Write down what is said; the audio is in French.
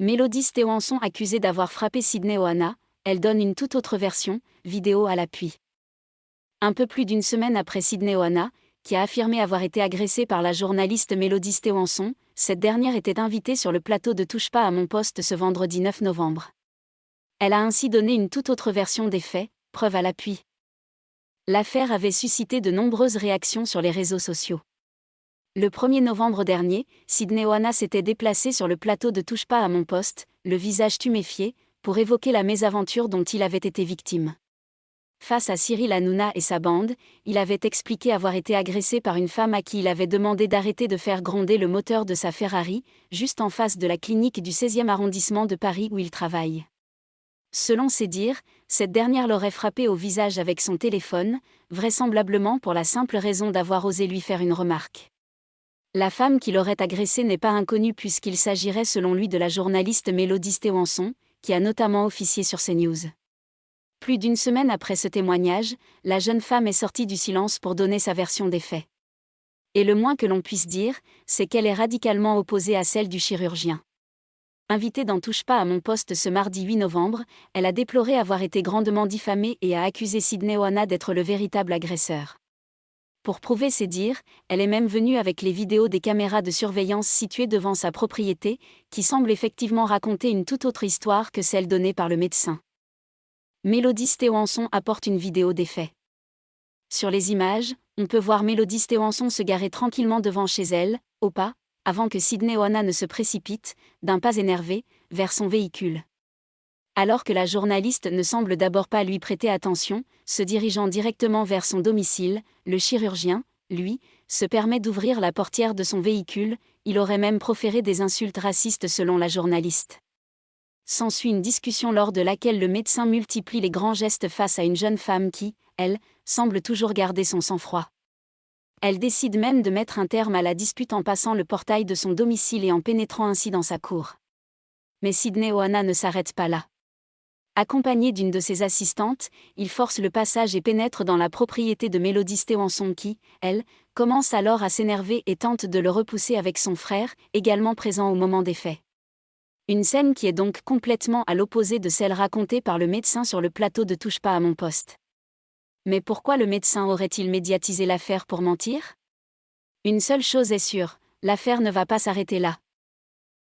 Mélodie Stéwanson accusée d'avoir frappé Sydney Oana, elle donne une toute autre version, vidéo à l'appui. Un peu plus d'une semaine après Sydney Oana, qui a affirmé avoir été agressée par la journaliste Mélodie Stéwanson, cette dernière était invitée sur le plateau de Touche pas à mon poste ce vendredi 9 novembre. Elle a ainsi donné une toute autre version des faits, preuve à l'appui. L'affaire avait suscité de nombreuses réactions sur les réseaux sociaux. Le 1er novembre dernier, Sydney Oana s'était déplacée sur le plateau de Touche pas à mon poste, le visage tuméfié, pour évoquer la mésaventure dont il avait été victime. Face à Cyril Hanouna et sa bande, il avait expliqué avoir été agressé par une femme à qui il avait demandé d'arrêter de faire gronder le moteur de sa Ferrari, juste en face de la clinique du 16e arrondissement de Paris où il travaille. Selon ses dires, cette dernière l'aurait frappé au visage avec son téléphone, vraisemblablement pour la simple raison d'avoir osé lui faire une remarque. La femme qui l'aurait agressé n'est pas inconnue puisqu'il s'agirait selon lui de la journaliste Mélodie Stéwanson, qui a notamment officié sur CNews. Plus d'une semaine après ce témoignage, la jeune femme est sortie du silence pour donner sa version des faits. Et le moins que l'on puisse dire, c'est qu'elle est radicalement opposée à celle du chirurgien. Invitée dans Touche pas à mon poste ce mardi 8 novembre, elle a déploré avoir été grandement diffamée et a accusé Sydney Oana d'être le véritable agresseur. Pour prouver ses dires, elle est même venue avec les vidéos des caméras de surveillance situées devant sa propriété, qui semblent effectivement raconter une toute autre histoire que celle donnée par le médecin. Mélodie Stéwanson apporte une vidéo des faits. Sur les images, on peut voir Mélodie Stéwanson se garer tranquillement devant chez elle, au pas, avant que Sydney Oana ne se précipite, d'un pas énervé, vers son véhicule. Alors que la journaliste ne semble d'abord pas lui prêter attention, se dirigeant directement vers son domicile, le chirurgien, lui, se permet d'ouvrir la portière de son véhicule, il aurait même proféré des insultes racistes selon la journaliste. S'ensuit une discussion lors de laquelle le médecin multiplie les grands gestes face à une jeune femme qui, elle, semble toujours garder son sang-froid. Elle décide même de mettre un terme à la dispute en passant le portail de son domicile et en pénétrant ainsi dans sa cour. Mais Sydney Oana ne s'arrête pas là. Accompagné d'une de ses assistantes, il force le passage et pénètre dans la propriété de Mélodie Stéwanson qui, elle, commence alors à s'énerver et tente de le repousser avec son frère, également présent au moment des faits. Une scène qui est donc complètement à l'opposé de celle racontée par le médecin sur le plateau de Touche pas à mon poste. Mais pourquoi le médecin aurait-il médiatisé l'affaire pour mentir ? Une seule chose est sûre, l'affaire ne va pas s'arrêter là.